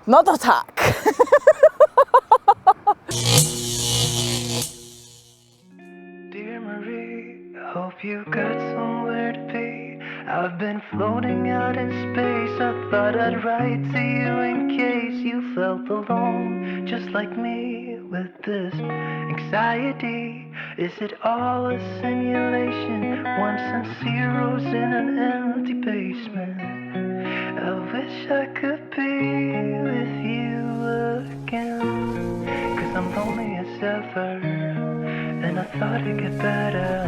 No to tak. Dear Marie, I hope you've got somewhere to be. I've been floating out in space. I thought I'd write to you in case you felt alone, just like me, with this anxiety. Is it all a simulation? Ones and zeros in an empty basement. I wish I could be with you again, 'cause I'm lonely as ever, and I thought it'd get better,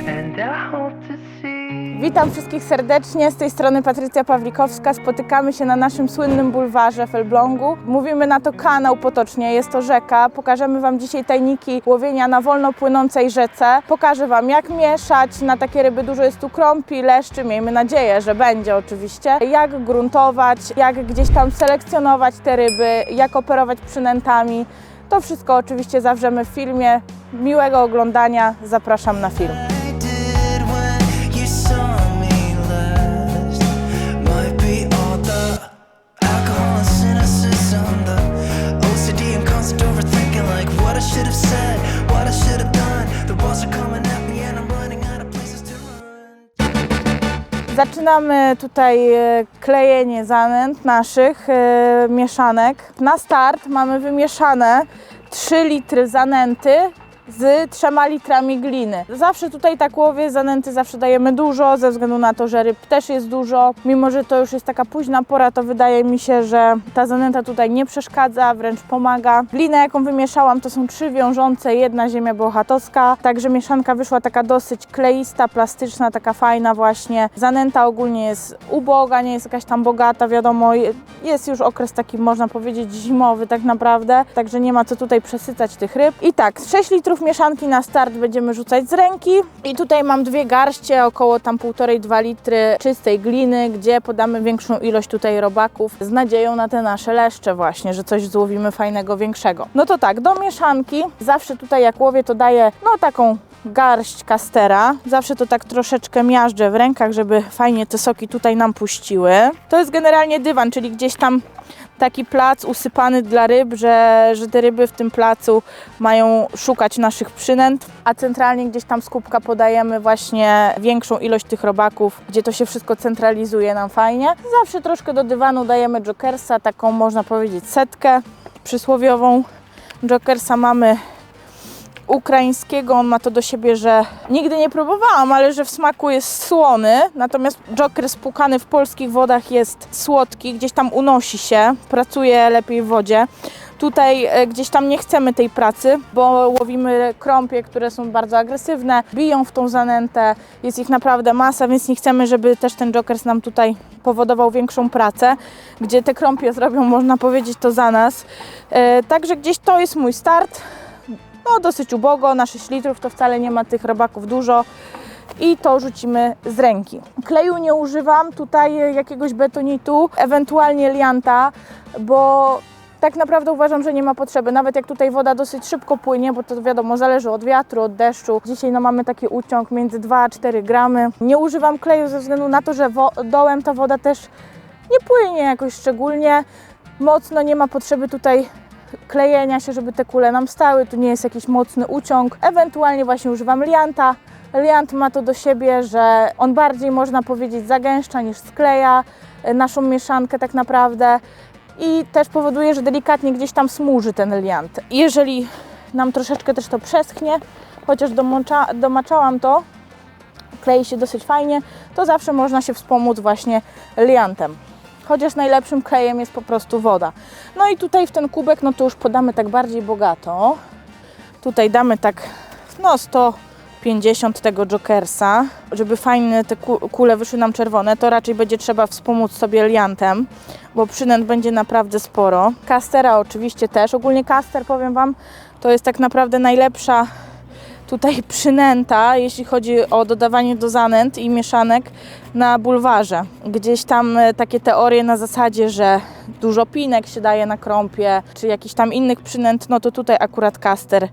and I hope to see. Witam wszystkich serdecznie, z tej strony Patrycja Pawlikowska. Spotykamy się na naszym słynnym bulwarze w Elblągu. Mówimy na to kanał potocznie, jest to rzeka. Pokażemy Wam dzisiaj tajniki łowienia na wolno płynącej rzece. Pokażę Wam, jak mieszać na takie ryby. Dużo jest tu krąpi, leszczy, miejmy nadzieję, że będzie oczywiście. Jak gruntować, jak gdzieś tam selekcjonować te ryby, jak operować przynętami. To wszystko oczywiście zawrzemy w filmie. Miłego oglądania, zapraszam na film. Zaczynamy tutaj klejenie zanęt naszych mieszanek. Na start mamy wymieszane 3 litry zanęty z 3 litrami gliny. Zawsze tutaj tak łowię, zanęty zawsze dajemy dużo, ze względu na to, że ryb też jest dużo. Mimo że to już jest taka późna pora, to wydaje mi się, że ta zanęta tutaj nie przeszkadza, wręcz pomaga. Glinę, jaką wymieszałam, to są 3 wiążące, 1 ziemia bełchatowska. Także mieszanka wyszła taka dosyć kleista, plastyczna, taka fajna właśnie. Zanęta ogólnie jest uboga, nie jest jakaś tam bogata, wiadomo, jest już okres taki, można powiedzieć, zimowy tak naprawdę, także nie ma co tutaj przesycać tych ryb. I tak, 6 litrów mieszanki na start będziemy rzucać z ręki i tutaj mam 2 garście, około tam 1,5–2 litry czystej gliny, gdzie podamy większą ilość tutaj robaków z nadzieją na te nasze leszcze właśnie, że coś złowimy fajnego, większego. No to tak, do mieszanki zawsze tutaj jak łowię, to daję no taką garść kastera. Zawsze to tak troszeczkę miażdżę w rękach, żeby fajnie te soki tutaj nam puściły. To jest generalnie dywan, czyli gdzieś tam taki plac usypany dla ryb, że te ryby w tym placu mają szukać naszych przynęt, a centralnie gdzieś tam z kubka podajemy właśnie większą ilość tych robaków, gdzie to się wszystko centralizuje nam fajnie. Zawsze troszkę do dywanu dajemy jokersa, taką można powiedzieć setkę przysłowiową. Jokersa mamy ukraińskiego, on ma to do siebie, że nigdy nie próbowałam, ale że w smaku jest słony, natomiast joker spłukany w polskich wodach jest słodki, gdzieś tam unosi się, pracuje lepiej w wodzie. Tutaj gdzieś tam nie chcemy tej pracy, bo łowimy krąpie, które są bardzo agresywne, biją w tą zanętę, jest ich naprawdę masa, więc nie chcemy, żeby też ten jokers nam tutaj powodował większą pracę, gdzie te krąpie zrobią, można powiedzieć, to za nas. Także gdzieś to jest mój start. No dosyć ubogo, na 6 litrów to wcale nie ma tych robaków dużo i to rzucimy z ręki. Kleju nie używam, tutaj jakiegoś betonitu, ewentualnie lianta, bo tak naprawdę uważam, że nie ma potrzeby. Nawet jak tutaj woda dosyć szybko płynie, bo to wiadomo, zależy od wiatru, od deszczu. Dzisiaj no, mamy taki uciąg między 2 a 4 gramy. Nie używam kleju ze względu na to, że dołem ta woda też nie płynie jakoś szczególnie mocno, nie ma potrzeby tutaj klejenia się, żeby te kule nam stały, tu nie jest jakiś mocny uciąg. Ewentualnie właśnie używam lianta. Liant ma to do siebie, że on bardziej, można powiedzieć, zagęszcza niż skleja naszą mieszankę tak naprawdę i też powoduje, że delikatnie gdzieś tam smuży ten liant. Jeżeli nam troszeczkę też to przeschnie, chociaż domaczałam to, klei się dosyć fajnie, to zawsze można się wspomóc właśnie liantem. Chociaż najlepszym klejem jest po prostu woda. No i tutaj w ten kubek, no to już podamy tak bardziej bogato. Tutaj damy tak, no 150 tego jokersa, żeby fajnie te kule wyszły nam czerwone, to raczej będzie trzeba wspomóc sobie liantem, bo przynęt będzie naprawdę sporo. Kastera oczywiście też. Ogólnie kaster, powiem Wam, to jest tak naprawdę najlepsza tutaj przynęta, jeśli chodzi o dodawanie do zanęt i mieszanek, na bulwarze. Gdzieś tam takie teorie na zasadzie, że dużo pinek się daje na krąpie, czy jakichś tam innych przynęt, no to tutaj akurat kaster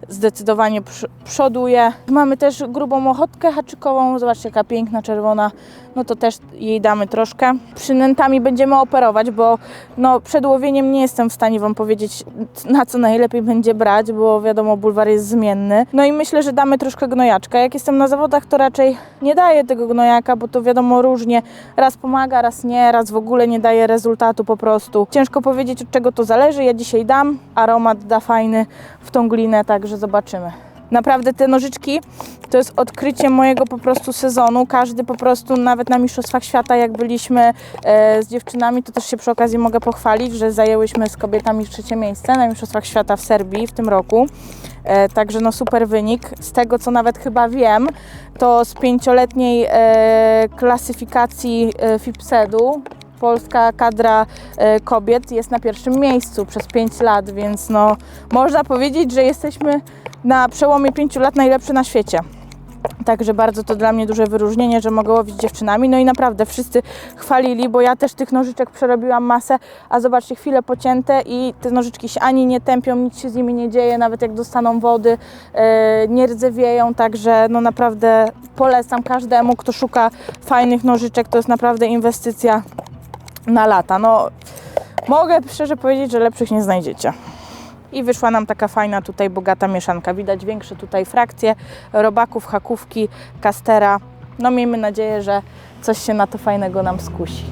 zdecydowanie przoduje. Mamy też grubą ochotkę haczykową, zobaczcie jaka piękna, czerwona, no to też jej damy troszkę. Przynętami będziemy operować, bo no, przed łowieniem nie jestem w stanie Wam powiedzieć, na co najlepiej będzie brać, bo wiadomo, bulwar jest zmienny. No i myślę, że damy troszkę gnojaczka. Jak jestem na zawodach, to raczej nie daję tego gnojaka, bo to wiadomo różnie. Raz pomaga, raz nie, raz w ogóle nie daje rezultatu po prostu. Ciężko powiedzieć, od czego to zależy. Ja dzisiaj dam, aromat da fajny w tą glinę, także zobaczymy. Naprawdę te nożyczki to jest odkrycie mojego po prostu sezonu. Każdy po prostu, nawet na Mistrzostwach Świata, jak byliśmy z dziewczynami, to też się przy okazji mogę pochwalić, że zajęłyśmy z kobietami 3. miejsce na Mistrzostwach Świata w Serbii w tym roku. Także no super wynik. Z tego, co nawet chyba wiem, to z 5-letniej klasyfikacji FIPSED-u polska kadra kobiet jest na 1. miejscu przez 5 lat, więc no można powiedzieć, że jesteśmy na przełomie 5 lat najlepsze na świecie. Także bardzo to dla mnie duże wyróżnienie, że mogę łowić z dziewczynami. No i naprawdę wszyscy chwalili, bo ja też tych nożyczek przerobiłam masę, a zobaczcie, chwile pocięte i te nożyczki się ani nie tępią, nic się z nimi nie dzieje, nawet jak dostaną wody, nie rdzewieją, także no naprawdę polecam każdemu, kto szuka fajnych nożyczek, to jest naprawdę inwestycja na lata. No mogę szczerze powiedzieć, że lepszych nie znajdziecie. I wyszła nam taka fajna tutaj bogata mieszanka. Widać większe tutaj frakcje robaków, hakówki, kastera. No miejmy nadzieję, że coś się na to fajnego nam skusi.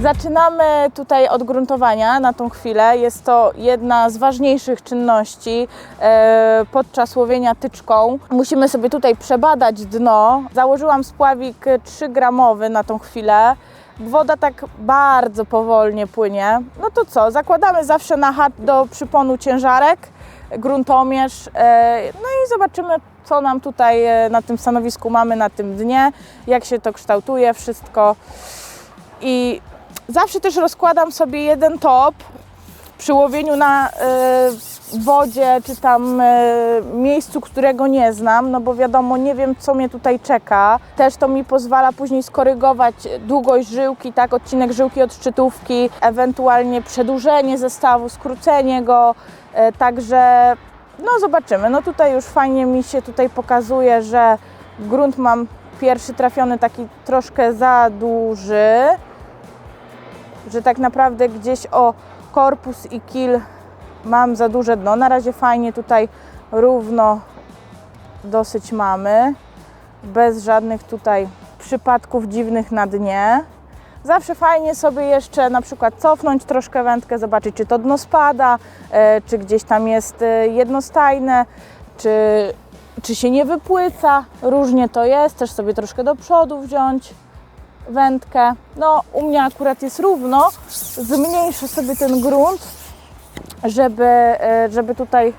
Zaczynamy tutaj od gruntowania na tą chwilę. Jest to jedna z ważniejszych czynności podczas łowienia tyczką. Musimy sobie tutaj przebadać dno. Założyłam spławik 3-gramowy na tą chwilę. Woda tak bardzo powolnie płynie. No to co? Zakładamy zawsze na chat do przyponu ciężarek, gruntomierz. No i zobaczymy, co nam tutaj na tym stanowisku mamy na tym dnie, jak się to kształtuje wszystko. I zawsze też rozkładam sobie jeden top przy łowieniu na wodzie, czy tam miejscu, którego nie znam, no bo wiadomo, nie wiem, co mnie tutaj czeka. Też to mi pozwala później skorygować długość żyłki, tak, odcinek żyłki od szczytówki, ewentualnie przedłużenie zestawu, skrócenie go, także no zobaczymy. No tutaj już fajnie mi się tutaj pokazuje, że grunt mam pierwszy trafiony taki troszkę za duży, że tak naprawdę gdzieś o korpus i kil mam za duże dno. Na razie fajnie tutaj równo dosyć mamy, bez żadnych tutaj przypadków dziwnych na dnie. Zawsze fajnie sobie jeszcze na przykład cofnąć troszkę wędkę, zobaczyć, czy to dno spada, czy gdzieś tam jest jednostajne, czy się nie wypłyca. Różnie to jest, też sobie troszkę do przodu wziąć wędkę. No u mnie akurat jest równo, zmniejszę sobie ten grunt, żeby tutaj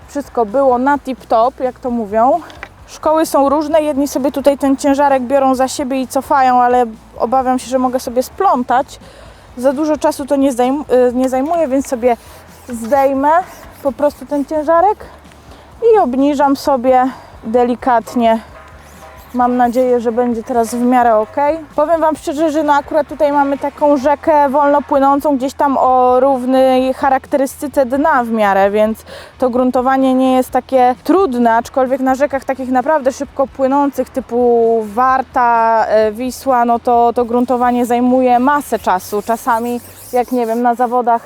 wszystko było na tip-top, jak to mówią. Szkoły są różne, jedni sobie tutaj ten ciężarek biorą za siebie i cofają, ale obawiam się, że mogę sobie splątać. Za dużo czasu to nie zajmuje, więc sobie zdejmę po prostu ten ciężarek i obniżam sobie delikatnie. Mam nadzieję, że będzie teraz w miarę ok. Powiem Wam szczerze, że no akurat tutaj mamy taką rzekę wolno płynącą, gdzieś tam o równej charakterystyce dna w miarę, więc to gruntowanie nie jest takie trudne, aczkolwiek na rzekach takich naprawdę szybko płynących typu Warta, Wisła, no to gruntowanie zajmuje masę czasu. Czasami, jak nie wiem, na zawodach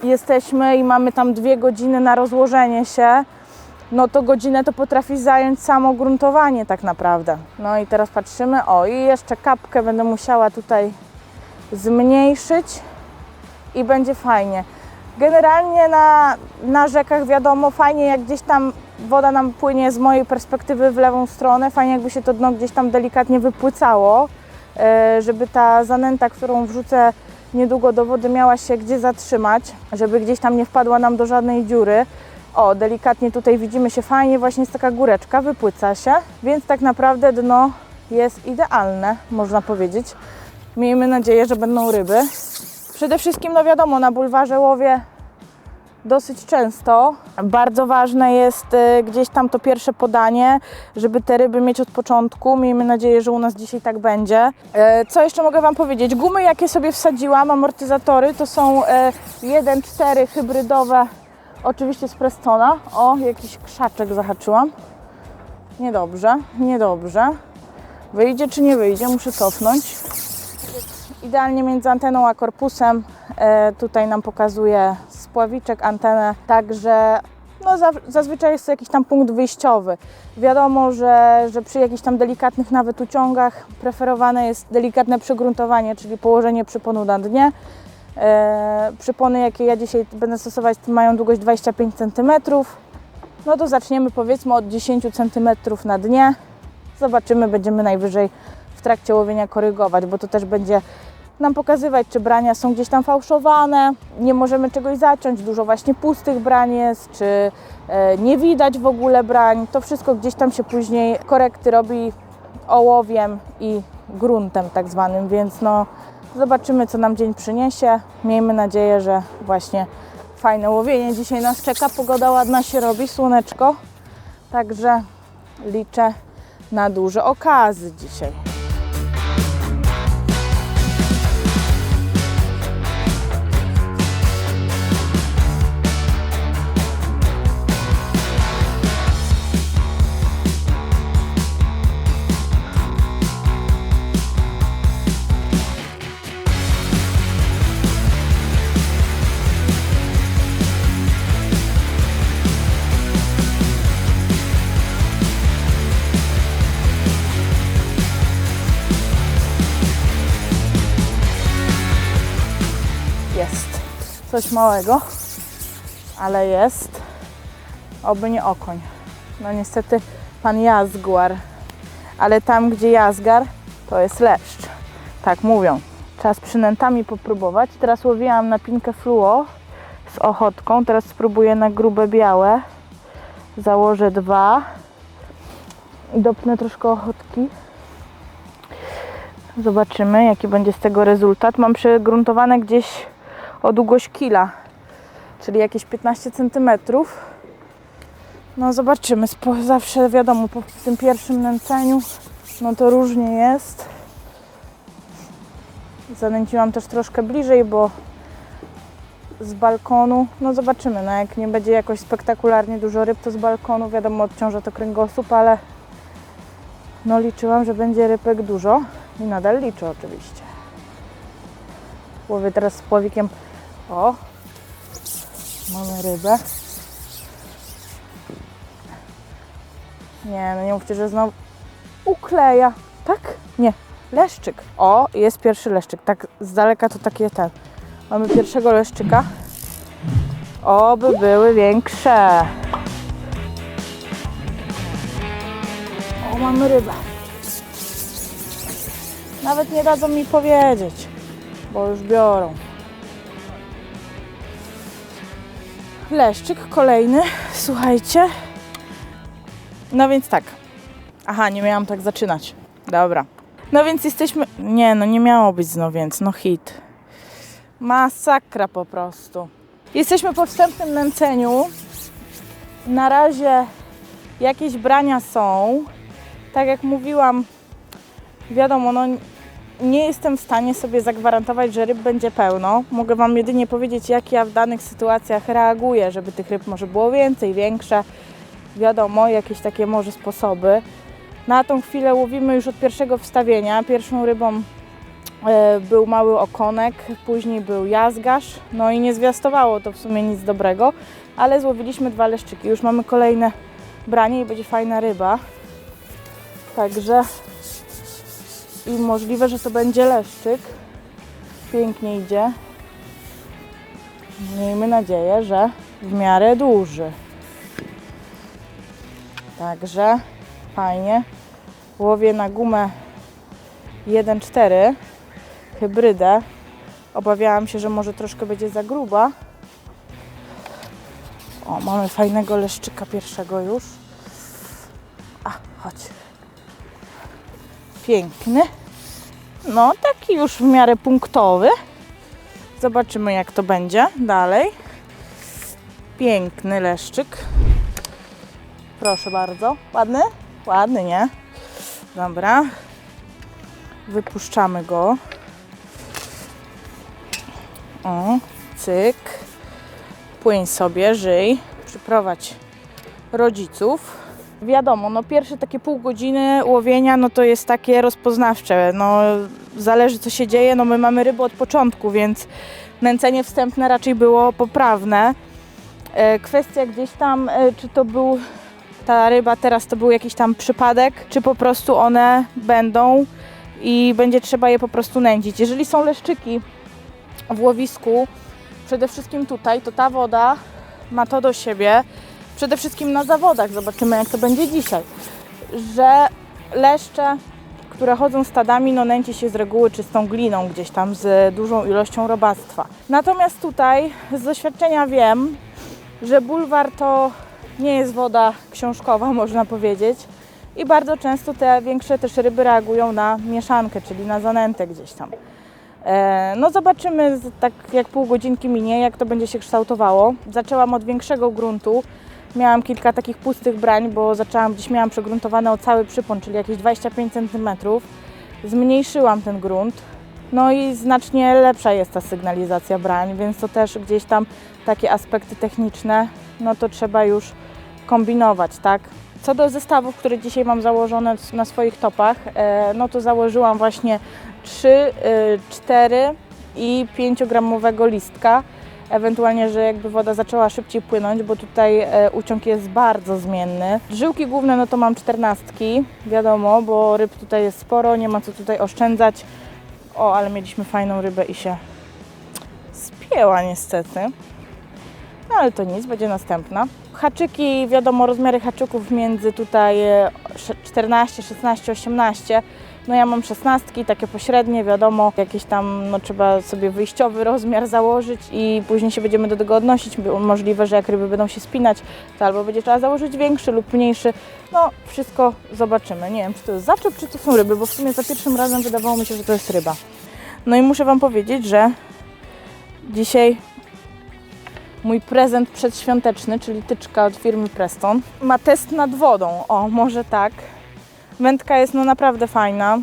jesteśmy i mamy tam 2 godziny na rozłożenie się, no to godzinę to potrafi zająć samo gruntowanie tak naprawdę. No i teraz patrzymy, o i jeszcze kapkę będę musiała tutaj zmniejszyć i będzie fajnie. Generalnie na rzekach wiadomo, fajnie jak gdzieś tam woda nam płynie z mojej perspektywy w lewą stronę, fajnie jakby się to dno gdzieś tam delikatnie wypłycało, żeby ta zanęta, którą wrzucę niedługo do wody, miała się gdzie zatrzymać, żeby gdzieś tam nie wpadła nam do żadnej dziury. O, delikatnie tutaj widzimy się fajnie, właśnie jest taka góreczka, wypłyca się, więc tak naprawdę dno jest idealne, można powiedzieć. Miejmy nadzieję, że będą ryby. Przede wszystkim, no wiadomo, na bulwarze łowię dosyć często. Bardzo ważne jest gdzieś tam to pierwsze podanie, żeby te ryby mieć od początku. Miejmy nadzieję, że u nas dzisiaj tak będzie. Co jeszcze mogę Wam powiedzieć? Gumy, jakie sobie wsadziłam, amortyzatory, to są 1.4 hybrydowe, oczywiście z Prestona. O, jakiś krzaczek zahaczyłam. Niedobrze, niedobrze. Wyjdzie czy nie wyjdzie? Muszę cofnąć. Idealnie między anteną a korpusem. Tutaj nam pokazuje spławiczek, antenę, także no, zazwyczaj jest to jakiś tam punkt wyjściowy. Wiadomo, że przy jakichś tam delikatnych nawet uciągach preferowane jest delikatne przygruntowanie, czyli położenie przyponu na dnie. Przypony, jakie ja dzisiaj będę stosować, mają długość 25 cm. No to zaczniemy powiedzmy od 10 cm na dnie. Zobaczymy, będziemy najwyżej w trakcie łowienia korygować, bo to też będzie nam pokazywać, czy brania są gdzieś tam fałszowane, nie możemy czegoś zaciąć, dużo właśnie pustych brań jest, czy nie widać w ogóle brań. To wszystko gdzieś tam się później korekty robi ołowiem i gruntem tak zwanym, więc no zobaczymy, co nam dzień przyniesie. Miejmy nadzieję, że właśnie fajne łowienie dzisiaj nas czeka, pogoda ładna się robi, słoneczko, także liczę na duże okazy dzisiaj. Jest coś małego, ale jest. Oby nie okoń. No niestety pan jazguar, ale tam gdzie jazgar, to jest leszcz. Tak mówią. Trzeba z przynętami popróbować. Teraz łowiłam na pinkę fluo z ochotką. Teraz spróbuję na grube białe. Założę 2. Dopnę troszkę ochotki. Zobaczymy, jaki będzie z tego rezultat. Mam przygruntowane gdzieś o długość kila, czyli jakieś 15 cm. No zobaczymy, zawsze wiadomo, po tym pierwszym nęceniu, no to różnie jest. Zanęciłam też troszkę bliżej, bo z balkonu, no zobaczymy, no jak nie będzie jakoś spektakularnie dużo ryb, to z balkonu wiadomo odciąża to kręgosłup, ale no liczyłam, że będzie rybek dużo i nadal liczę oczywiście. Łowię teraz z pławikiem. O, mamy rybę. Nie, no nie mówcie, że znowu ukleja. Tak? Nie, leszczyk. O, jest pierwszy leszczyk. Tak z daleka to takie ten. Mamy pierwszego leszczyka. Oby były większe. O, mamy rybę. Nawet nie dadzą mi powiedzieć, bo już biorą. Leszczyk kolejny, słuchajcie. No więc tak. Aha, nie miałam tak zaczynać. Dobra. No więc jesteśmy... Nie, no nie miało być znowu więc, no hit. Masakra po prostu. Jesteśmy po wstępnym nęceniu. Na razie jakieś brania są. Tak jak mówiłam, wiadomo, no nie jestem w stanie sobie zagwarantować, że ryb będzie pełno. Mogę Wam jedynie powiedzieć, jak ja w danych sytuacjach reaguję, żeby tych ryb może było więcej, większe. Wiadomo, jakieś takie może sposoby. Na tą chwilę łowimy już od pierwszego wstawienia. Pierwszą rybą był mały okonek, później był jazgarz. No i nie zwiastowało to w sumie nic dobrego, ale złowiliśmy 2 leszczyki. Już mamy kolejne branie i będzie fajna ryba. Także i możliwe, że to będzie leszczyk. Pięknie idzie. Miejmy nadzieję, że w miarę duży. Także fajnie. Łowię na gumę 1,4 hybrydę. Obawiałam się, że może troszkę będzie za gruba. O, mamy fajnego leszczyka pierwszego już. A, chodź. Piękny. No, taki już w miarę punktowy. Zobaczymy, jak to będzie dalej. Piękny leszczyk. Proszę bardzo. Ładny? Ładny, nie? Dobra. Wypuszczamy go. O, cyk. Płyń sobie, żyj. Przyprowadź rodziców. Wiadomo, no pierwsze takie pół godziny łowienia, no to jest takie rozpoznawcze. No zależy, co się dzieje. No my mamy ryby od początku, więc nęcenie wstępne raczej było poprawne. Kwestia gdzieś tam, czy to był ta ryba, teraz to był jakiś tam przypadek, czy po prostu one będą i będzie trzeba je po prostu nęcić. Jeżeli są leszczyki w łowisku, przede wszystkim tutaj, to ta woda ma to do siebie, przede wszystkim na zawodach, zobaczymy, jak to będzie dzisiaj, że leszcze, które chodzą stadami, no nęci się z reguły czystą gliną gdzieś tam z dużą ilością robactwa. Natomiast tutaj z doświadczenia wiem, że bulwar to nie jest woda książkowa, można powiedzieć, i bardzo często te większe też ryby reagują na mieszankę, czyli na zanętę gdzieś tam. No zobaczymy, tak jak pół godzinki minie, jak to będzie się kształtowało. Zaczęłam od większego gruntu. Miałam kilka takich pustych brań, bo gdzieś miałam przegruntowane o cały przypon, czyli jakieś 25 cm. Zmniejszyłam ten grunt. No i znacznie lepsza jest ta sygnalizacja brań, więc to też gdzieś tam takie aspekty techniczne, no to trzeba już kombinować, tak? Co do zestawów, które dzisiaj mam założone na swoich topach, no to założyłam właśnie 3, 4 i 5-gramowego listka. Ewentualnie, że jakby woda zaczęła szybciej płynąć, bo tutaj uciąg jest bardzo zmienny. Żyłki główne, no to mam 14, wiadomo, bo ryb tutaj jest sporo, nie ma co tutaj oszczędzać. O, ale mieliśmy fajną rybę i się spięła niestety. No ale to nic, będzie następna. Haczyki, wiadomo, rozmiary haczyków między tutaj 14, 16, 18. No ja mam 16, takie pośrednie, wiadomo, jakieś tam, no trzeba sobie wyjściowy rozmiar założyć i później się będziemy do tego odnosić. Możliwe, że jak ryby będą się spinać, to albo będzie trzeba założyć większy lub mniejszy. No wszystko zobaczymy. Nie wiem, czy to jest zaczep, czy to są ryby, bo w sumie za pierwszym razem wydawało mi się, że to jest ryba. No i muszę Wam powiedzieć, że dzisiaj mój prezent przedświąteczny, czyli tyczka od firmy Preston, ma test nad wodą. O, może tak. Wędka jest no naprawdę fajna.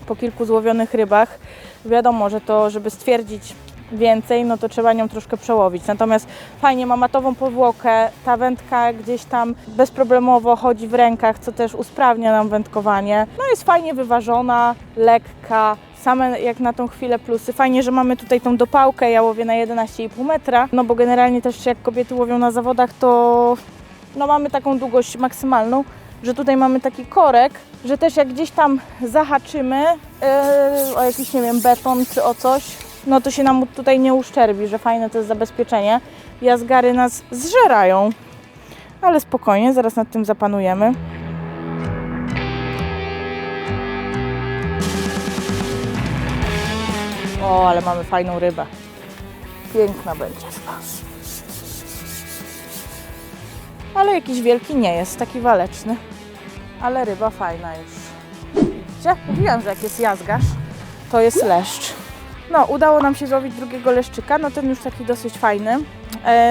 Po kilku złowionych rybach wiadomo, że to, żeby stwierdzić więcej, no to trzeba nią troszkę przełowić. Natomiast fajnie ma matową powłokę, ta wędka gdzieś tam bezproblemowo chodzi w rękach, co też usprawnia nam wędkowanie. No jest fajnie wyważona, lekka. Same jak na tą chwilę plusy. Fajnie, że mamy tutaj tą dopałkę, ja łowię na 11,5 metra, no bo generalnie też jak kobiety łowią na zawodach, to no mamy taką długość maksymalną, że tutaj mamy taki korek, że też jak gdzieś tam zahaczymy o jakiś, nie wiem, beton czy o coś, no to się nam tutaj nie uszczerbi, że fajne to jest zabezpieczenie. Jazgary nas zżerają, ale spokojnie, zaraz nad tym zapanujemy. O, ale mamy fajną rybę. Piękna będzie chyba. Ale jakiś wielki nie jest, taki waleczny. Ale ryba fajna już. Widzicie? Mówiłam, że jak jest jazgarz, to jest leszcz. No, udało nam się złowić drugiego leszczyka, no ten już taki dosyć fajny.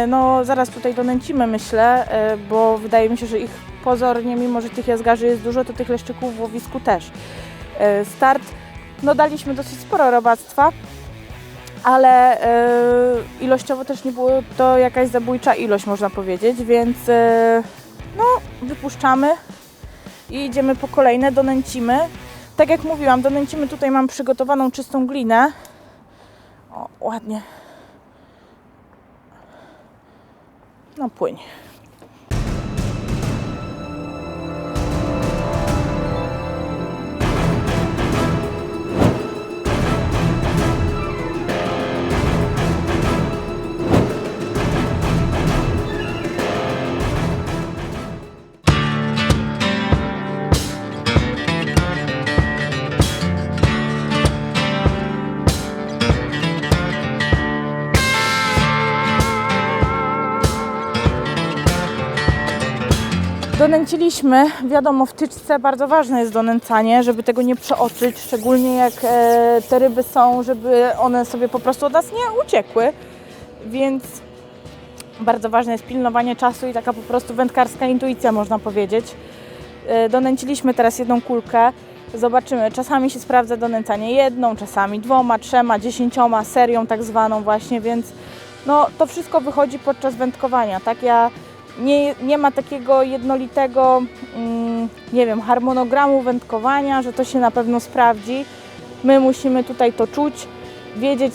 No, zaraz tutaj donęcimy, myślę, bo wydaje mi się, że ich pozornie, mimo że tych jazgarzy jest dużo, to tych leszczyków w łowisku też. Start, no daliśmy dosyć sporo robactwa, ale ilościowo też nie było to jakaś zabójcza ilość, można powiedzieć, więc no, wypuszczamy i idziemy po kolejne, donęcimy. Tak jak mówiłam, donęcimy, tutaj mam przygotowaną czystą glinę. O, ładnie. No płyń. Donęciliśmy, wiadomo, w tyczce bardzo ważne jest donęcanie, żeby tego nie przeoczyć, szczególnie jak te ryby są, żeby one sobie po prostu od nas nie uciekły, więc bardzo ważne jest pilnowanie czasu i taka po prostu wędkarska intuicja, można powiedzieć. Donęciliśmy teraz jedną kulkę, zobaczymy, czasami się sprawdza donęcanie jedną, czasami 2, 3, 10, serią tak zwaną właśnie, więc no, to wszystko wychodzi podczas wędkowania, tak? Nie ma takiego jednolitego, nie wiem, harmonogramu wędkowania, że to się na pewno sprawdzi. My musimy tutaj to czuć, wiedzieć,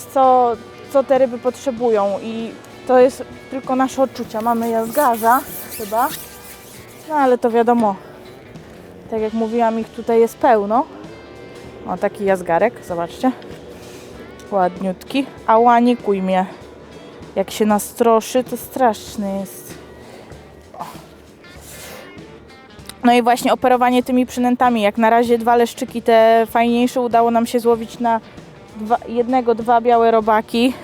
co te ryby potrzebują i to jest tylko nasze odczucia. Mamy jazgarza chyba, no ale to wiadomo, tak jak mówiłam, ich tutaj jest pełno. O, taki jazgarek, zobaczcie, ładniutki. Ała, nie kuj mnie, jak się nastroszy, to straszny jest. No i właśnie operowanie tymi przynętami. Jak na razie 2 leszczyki, te fajniejsze, udało nam się złowić na 2 białe robaki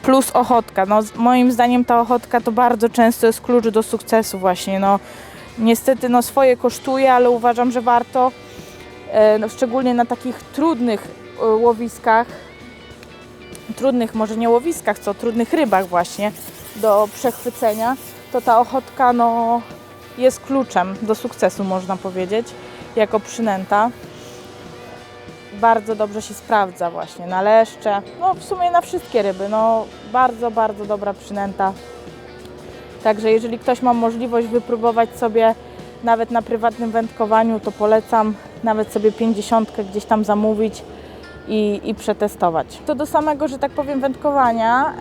plus ochotka. No, moim zdaniem ta ochotka to bardzo często jest klucz do sukcesu właśnie. No, niestety no, swoje kosztuje, ale uważam, że warto, no, szczególnie na takich trudnych łowiskach, trudnych może nie łowiskach, co trudnych rybach właśnie do przechwycenia, to ta ochotka no, jest kluczem do sukcesu, można powiedzieć, jako przynęta. Bardzo dobrze się sprawdza właśnie na leszcze, no w sumie na wszystkie ryby, no bardzo, bardzo dobra przynęta. Także jeżeli ktoś ma możliwość wypróbować sobie nawet na prywatnym wędkowaniu, to polecam nawet sobie 50 gdzieś tam zamówić i przetestować. To do samego, że tak powiem, wędkowania,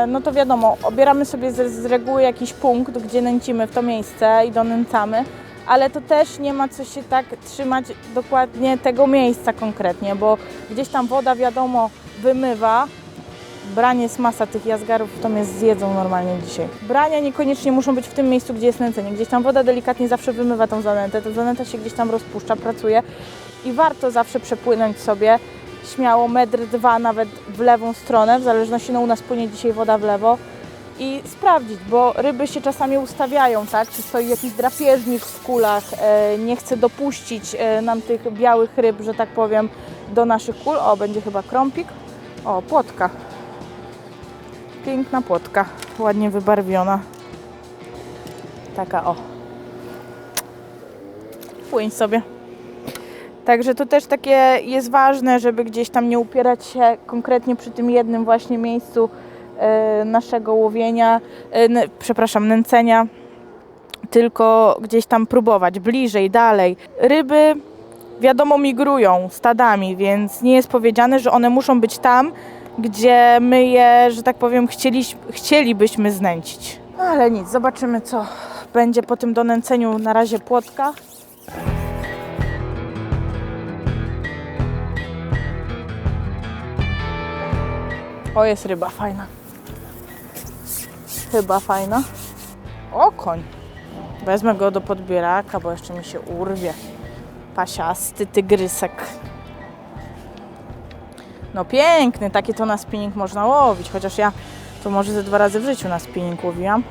no to wiadomo, obieramy sobie z reguły jakiś punkt, gdzie nęcimy w to miejsce i donęcamy, ale to też nie ma co się tak trzymać dokładnie tego miejsca konkretnie, bo gdzieś tam woda, wiadomo, wymywa. Branie jest masa tych jazgarów, to mnie zjedzą normalnie dzisiaj. Brania niekoniecznie muszą być w tym miejscu, gdzie jest nęcenie. Gdzieś tam woda delikatnie zawsze wymywa tą zanętę, ta zanęta się gdzieś tam rozpuszcza, pracuje i warto zawsze przepłynąć sobie śmiało 1-2 m nawet w lewą stronę, w zależności, no u nas płynie dzisiaj woda w lewo, i sprawdzić, bo ryby się czasami ustawiają, tak? Czy stoi jakiś drapieżnik w kulach, nie chce dopuścić nam tych białych ryb, że tak powiem, do naszych kul. O, będzie chyba krąpik. O, płotka. Piękna płotka, ładnie wybarwiona. Taka o. Płyń sobie. Także to też takie jest ważne, żeby gdzieś tam nie upierać się konkretnie przy tym jednym właśnie miejscu naszego łowienia, nęcenia, tylko gdzieś tam próbować bliżej, dalej. Ryby, wiadomo, migrują stadami, więc nie jest powiedziane, że one muszą być tam, gdzie my je, że tak powiem, chcielibyśmy znęcić. No ale nic, zobaczymy, co będzie po tym donęceniu. Na razie płotka. O, jest ryba fajna. Chyba fajna. O, koń. Wezmę go do podbieraka, bo jeszcze mi się urwie. Pasiasty tygrysek. No piękny, taki to na spinning można łowić, chociaż ja to może ze 2 razy w życiu na spinning łowiłam.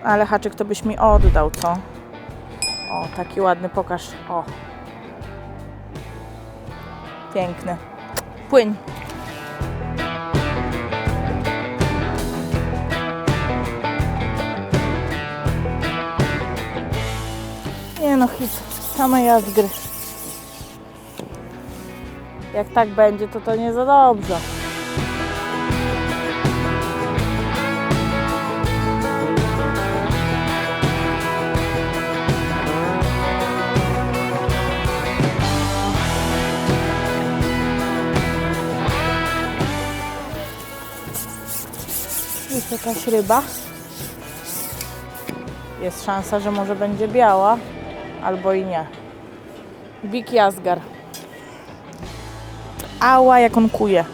Ale haczyk to byś mi oddał, co? O, taki ładny, pokaż. O. Piękny. Płyń. Nie no, hit. Same jazgry. Jak tak będzie, to nie za dobrze. Jest jakaś ryba. Jest szansa, że może będzie biała, albo i nie. Big jazgar. Ała, jak on kuje.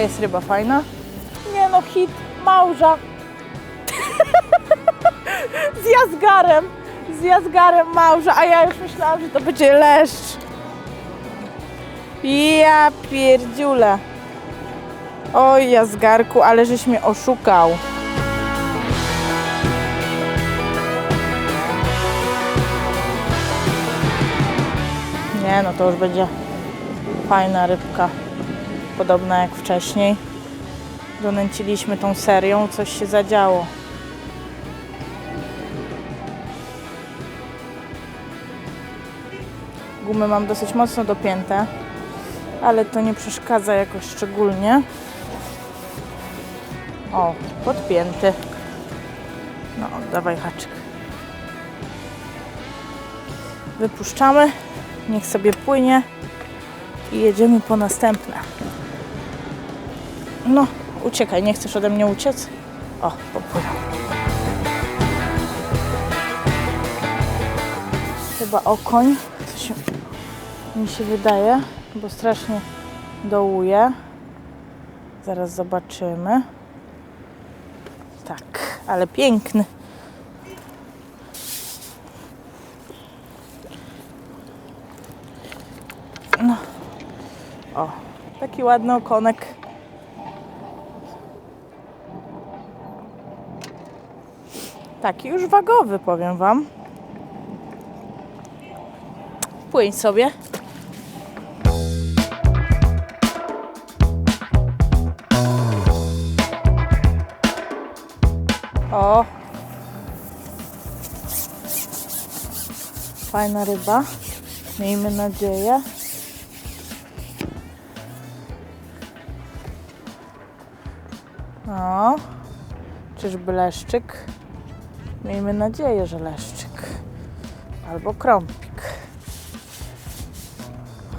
jest ryba fajna. Nie no, hit, małża. Z jazgarem małża, a ja już myślałam, że to będzie leszcz. Ja pierdziule. Oj, jazgarku, ale żeś mnie oszukał. Nie no, to już będzie fajna rybka. Podobna jak wcześniej. Donęciliśmy tą serią, coś się zadziało. Gumy mam dosyć mocno dopięte, ale to nie przeszkadza jakoś szczególnie. O, podpięty. No, dawaj haczyk. Wypuszczamy, niech sobie płynie i jedziemy po następne. No, uciekaj, nie chcesz ode mnie uciec? O, popłynął. Chyba okoń, coś mi się wydaje, bo strasznie dołuje. Zaraz zobaczymy. Tak, ale piękny. No. O, taki ładny okonek. Taki już wagowy, powiem wam. Płyń sobie. O! Fajna ryba. Miejmy nadzieję. O! Czyżby leszczyk? Miejmy nadzieję, że leszczyk. Albo krąpik.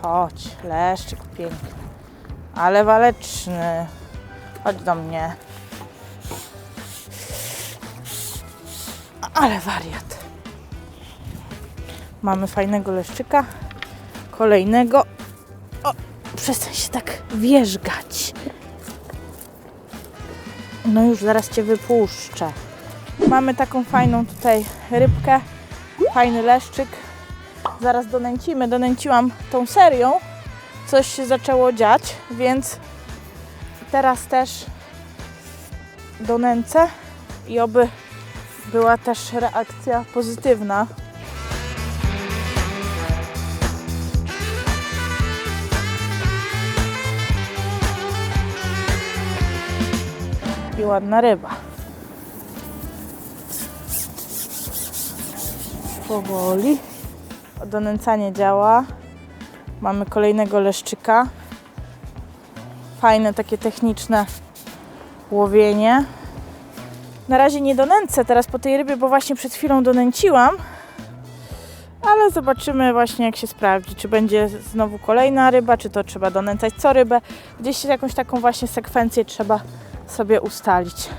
Chodź, leszczyk piękny. Ale waleczny. Chodź do mnie. Ale wariat. Mamy fajnego leszczyka. Kolejnego. O, przestań się tak wierzgać. No już zaraz cię wypuszczę. Mamy taką fajną tutaj rybkę. Fajny leszczyk. Zaraz donęcimy. Donęciłam tą serią. Coś się zaczęło dziać, więc teraz też donęcę i oby była też reakcja pozytywna. I ładna ryba. Powoli. Donęcanie działa. Mamy kolejnego leszczyka. Fajne takie techniczne łowienie. Na razie nie donęcę teraz po tej rybie, bo właśnie przed chwilą donęciłam. Ale zobaczymy właśnie, jak się sprawdzi. Czy będzie znowu kolejna ryba, czy to trzeba donęcać co rybę. Gdzieś jakąś taką właśnie sekwencję trzeba sobie ustalić.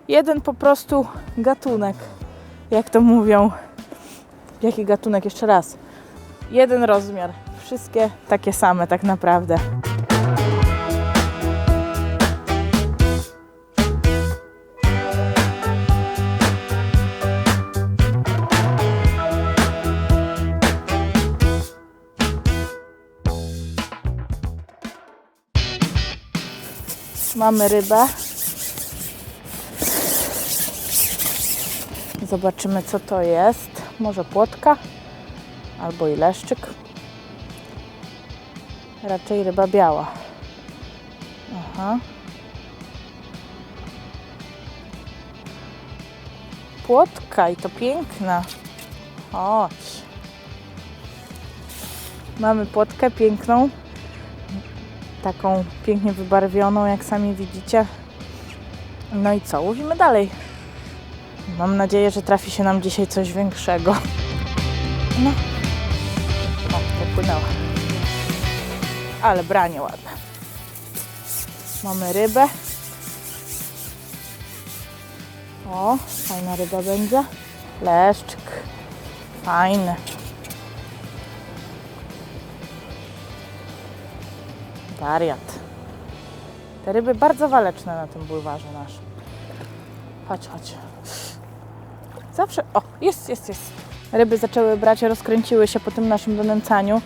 Jeden po prostu gatunek, jak to mówią. Jaki gatunek? Jeszcze raz. Jeden rozmiar. Wszystkie takie same tak naprawdę. Mamy rybę. Zobaczymy, co to jest. Może płotka albo i leszczyk. Raczej ryba biała. Aha. Płotka i to piękna. Chodź. Mamy płotkę piękną. Taką pięknie wybarwioną, jak sami widzicie. No i co? Łowimy dalej. Mam nadzieję, że trafi się nam dzisiaj coś większego. No. O, popłynęła. Ale branie ładne. Mamy rybę. O, fajna ryba będzie. Leszczyk. Fajny. Wariat. Te ryby bardzo waleczne na tym bulwarze naszym. Chodź, chodź. Zawsze... O, jest. Ryby zaczęły brać, rozkręciły się po tym naszym donęcaniu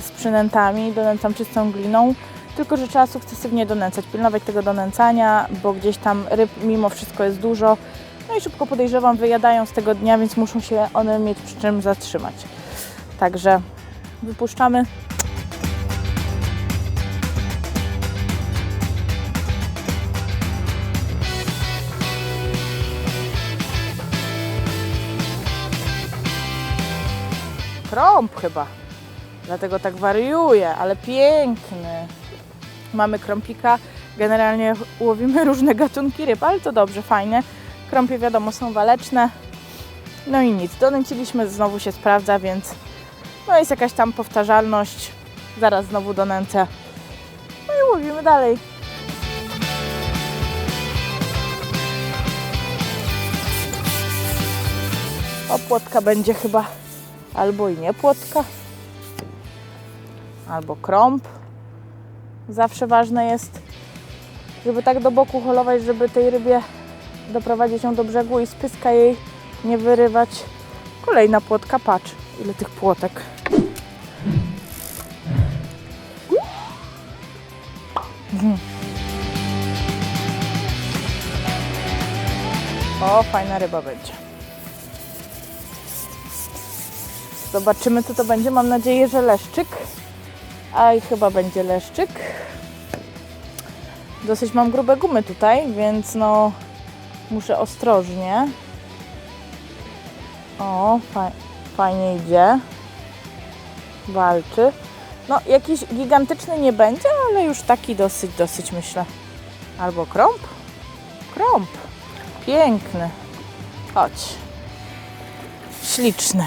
z przynętami. Donęcam czystą gliną. Tylko że trzeba sukcesywnie donęcać, pilnować tego donęcania, bo gdzieś tam ryb mimo wszystko jest dużo. No i szybko podejrzewam, wyjadają z tego dnia, więc muszą się one mieć przy czym zatrzymać. Także wypuszczamy. Krąb chyba, dlatego tak wariuje, ale piękny. Mamy krąpika, generalnie łowimy różne gatunki ryb, ale to dobrze, fajne. Krąpie wiadomo są waleczne. No i nic, donęciliśmy, znowu się sprawdza, więc no jest jakaś tam powtarzalność. Zaraz znowu donęcę. No i łowimy dalej. O, płotka będzie chyba, albo i nie płotka, albo krąb. Zawsze ważne jest, żeby tak do boku holować, żeby tej rybie doprowadzić ją do brzegu i z pyska jej nie wyrywać. Kolejna płotka, patrz ile tych płotek. O, fajna ryba będzie. Zobaczymy, co to będzie. Mam nadzieję, że leszczyk. A i chyba będzie leszczyk. Dosyć mam grube gumy tutaj, więc no muszę ostrożnie. O, fajnie idzie. Walczy. No jakiś gigantyczny nie będzie, ale już taki dosyć myślę. Albo krąb? Krąb. Piękny. Chodź. Śliczny.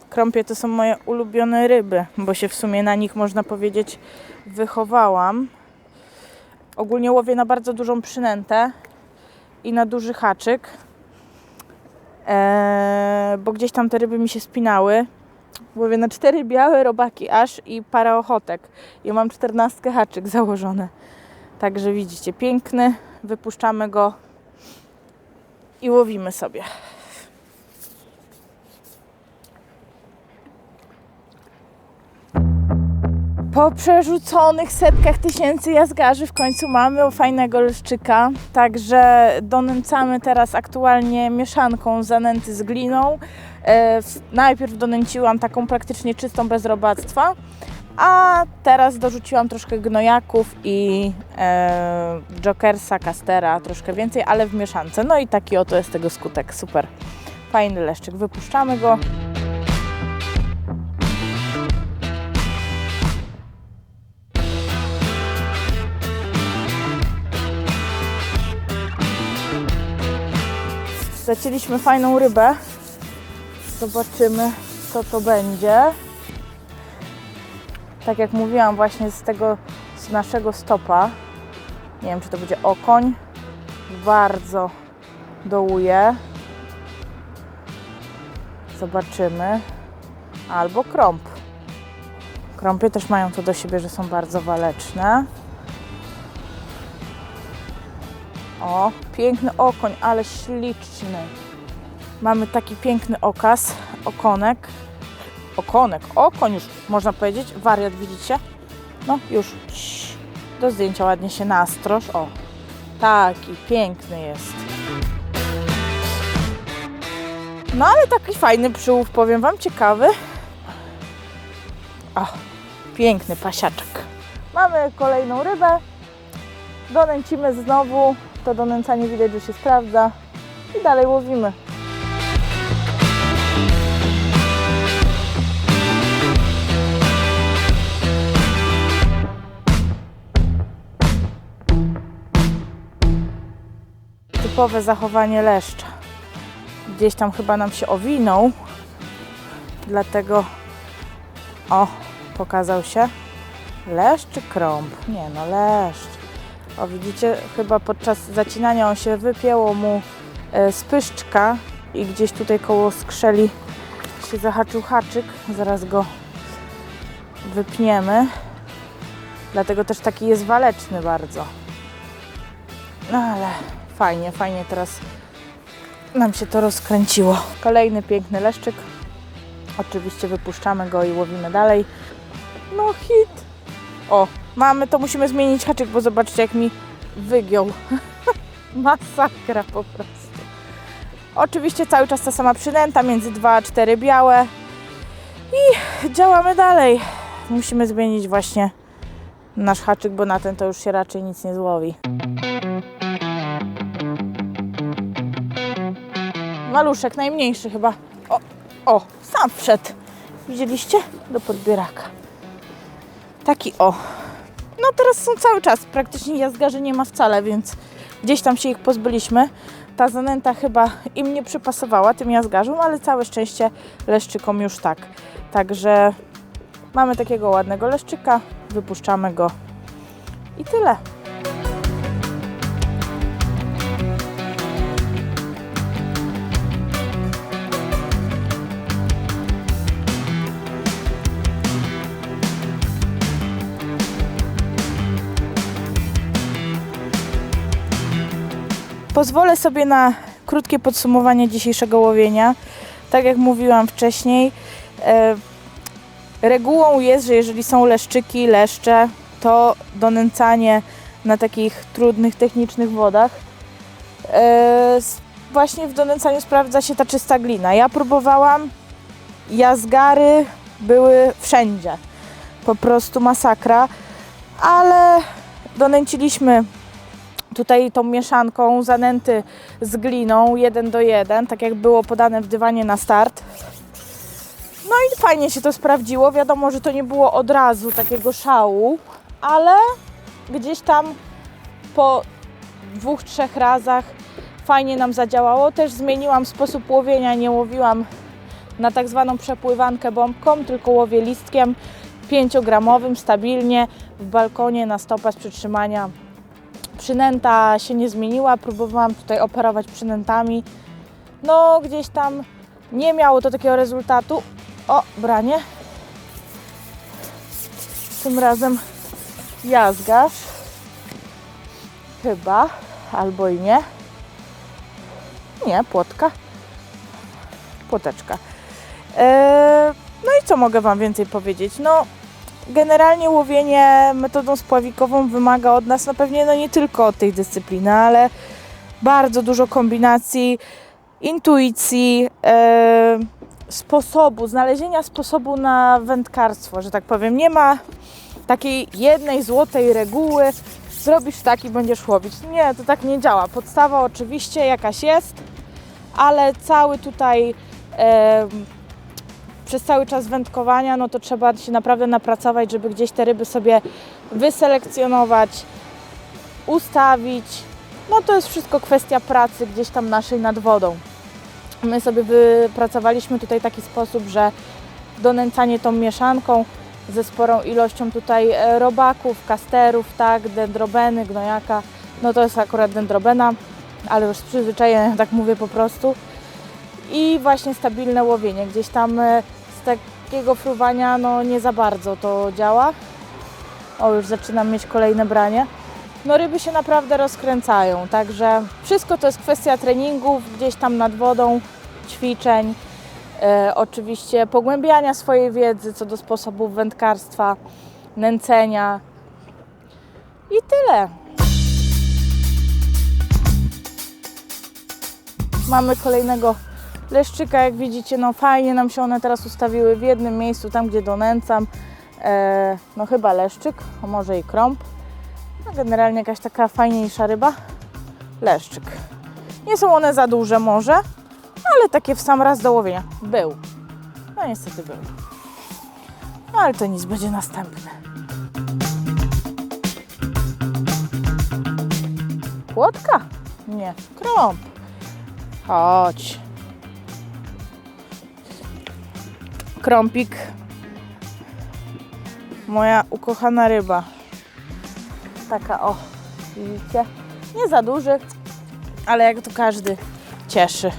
Krąpie to są moje ulubione ryby, bo się w sumie na nich, można powiedzieć, wychowałam. Ogólnie łowię na bardzo dużą przynętę i na duży haczyk, bo gdzieś tam te ryby mi się spinały. Łowię na 4 białe robaki aż i parę ochotek. I mam 14 haczyk założone. Także widzicie, piękny. Wypuszczamy go i łowimy sobie. Po przerzuconych setkach tysięcy jazgarzy w końcu mamy fajnego leszczyka. Także donęcamy teraz aktualnie mieszanką zanęty z gliną. Najpierw donęciłam taką praktycznie czystą bez robactwa, a teraz dorzuciłam troszkę gnojaków i jokersa, kastera, troszkę więcej, ale w mieszance. No i taki oto jest tego skutek. Super. Fajny leszczyk. Wypuszczamy go. Zacięliśmy fajną rybę. Zobaczymy, co to będzie. Tak jak mówiłam, właśnie z naszego stopa. Nie wiem, czy to będzie okoń. Bardzo dołuje. Zobaczymy. Albo krąb. Krąpy też mają to do siebie, że są bardzo waleczne. O, piękny okoń, ale śliczny. Mamy taki piękny okaz, okoń już można powiedzieć, wariat, widzicie? No już, do zdjęcia ładnie się nastroż, o, taki piękny jest. No ale taki fajny przyłów, powiem wam, ciekawy. O, piękny pasiaczek. Mamy kolejną rybę, donęcimy znowu, to donęcanie widać, że się sprawdza i dalej łowimy. Typowe zachowanie leszcza. Gdzieś tam chyba nam się owinął, dlatego o, pokazał się. Leszcz czy krąb? Nie no, leszcz. O, widzicie, chyba podczas zacinania on się wypięło mu z pyszczka i gdzieś tutaj koło skrzeli się zahaczył haczyk. Zaraz go wypniemy. Dlatego też taki jest waleczny bardzo. No ale fajnie teraz nam się to rozkręciło. Kolejny piękny leszczyk. Oczywiście wypuszczamy go i łowimy dalej. No hit! O, mamy, to musimy zmienić haczyk, bo zobaczcie jak mi wygiął. Masakra po prostu. Oczywiście cały czas ta sama przynęta, między 2 a 4 białe. I działamy dalej. Musimy zmienić właśnie nasz haczyk, bo na ten to już się raczej nic nie złowi. Maluszek, najmniejszy chyba. O, sam wszedł. Widzieliście? Do podbieraka. Taki o. No teraz są cały czas. Praktycznie jazgarzy nie ma wcale, więc gdzieś tam się ich pozbyliśmy. Ta zanęta chyba im nie przypasowała, tym jazgarzom, ale całe szczęście leszczykom już tak. Także mamy takiego ładnego leszczyka, wypuszczamy go i tyle. Pozwolę sobie na krótkie podsumowanie dzisiejszego łowienia. Tak jak mówiłam wcześniej, regułą jest, że jeżeli są leszczyki, leszcze, to donęcanie na takich trudnych, technicznych wodach. Właśnie w donęcaniu sprawdza się ta czysta glina. Ja próbowałam, jazgary były wszędzie. Po prostu masakra, ale donęciliśmy tutaj tą mieszanką zanęty z gliną 1:1, tak jak było podane w dywanie na start. No i fajnie się to sprawdziło. Wiadomo, że to nie było od razu takiego szału, ale gdzieś tam po 2-3 razach fajnie nam zadziałało. Też zmieniłam sposób łowienia, nie łowiłam na tak zwaną przepływankę bombką, tylko łowię listkiem 5-gramowym, stabilnie w balkonie na stopę z przytrzymania. Przynęta się nie zmieniła, próbowałam tutaj operować przynętami. No gdzieś tam nie miało to takiego rezultatu. O, branie. Tym razem jazgarz. Chyba, albo i nie. Nie, płotka. Płoteczka. No i co mogę Wam więcej powiedzieć? No, generalnie łowienie metodą spławikową wymaga od nas, no pewnie nie tylko od tej dyscypliny, ale bardzo dużo kombinacji, intuicji, sposobu, znalezienia sposobu na wędkarstwo, że tak powiem. Nie ma takiej jednej złotej reguły, zrobisz tak i będziesz łowić. Nie, to tak nie działa. Podstawa oczywiście jakaś jest, ale cały tutaj przez cały czas wędkowania, no to trzeba się naprawdę napracować, żeby gdzieś te ryby sobie wyselekcjonować, ustawić. No to jest wszystko kwestia pracy gdzieś tam naszej nad wodą. My sobie wypracowaliśmy tutaj taki sposób, że donęcanie tą mieszanką ze sporą ilością tutaj robaków, kasterów, tak, dendrobeny, gnojaka. No to jest akurat dendrobena, ale już z przyzwyczajenia tak mówię po prostu. I właśnie stabilne łowienie. Gdzieś tam z takiego fruwania no nie za bardzo to działa. O, już zaczynam mieć kolejne branie. No ryby się naprawdę rozkręcają, także wszystko to jest kwestia treningów, gdzieś tam nad wodą, ćwiczeń, oczywiście pogłębiania swojej wiedzy co do sposobów wędkarstwa, nęcenia i tyle. Mamy kolejnego leszczyka, jak widzicie, no fajnie nam się one teraz ustawiły w jednym miejscu, tam gdzie donęcam. No chyba leszczyk, a może i krąb. No, generalnie jakaś taka fajniejsza ryba. Leszczyk. Nie są one za duże może, ale takie w sam raz do łowienia. Był. No niestety był. No ale to nic, będzie następny. Płotka? Nie, krąb. Chodź. Krąpik. Moja ukochana ryba. Taka o, widzicie? Nie za duży, ale jak to każdy cieszy.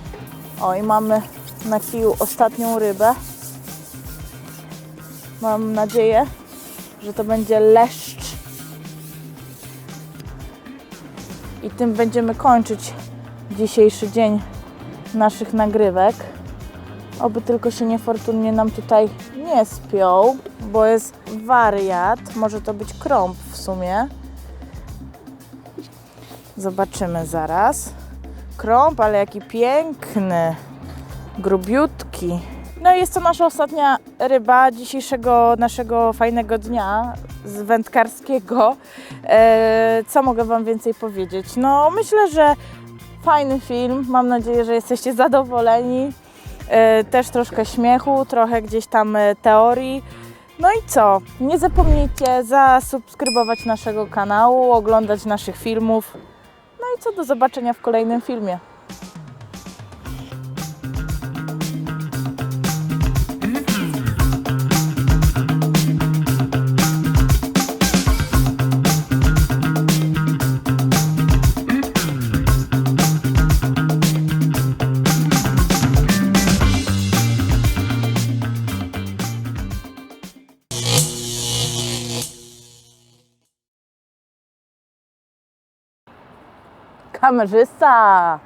O, i mamy na kiju ostatnią rybę. Mam nadzieję, że to będzie leszcz I tym będziemy kończyć dzisiejszy dzień naszych nagrywek. Oby tylko się niefortunnie nam tutaj nie spiął, bo jest wariat. Może to być krąb w sumie. Zobaczymy zaraz. Krąb, ale jaki piękny, grubiutki. No i jest to nasza ostatnia ryba dzisiejszego naszego fajnego dnia z wędkarskiego. Co mogę Wam więcej powiedzieć? No myślę, że fajny film. Mam nadzieję, że jesteście zadowoleni. Też troszkę śmiechu, trochę gdzieś tam teorii. No i co? Nie zapomnijcie zasubskrybować naszego kanału, oglądać naszych filmów. No i co? Do zobaczenia w kolejnym filmie. Kamerzysta!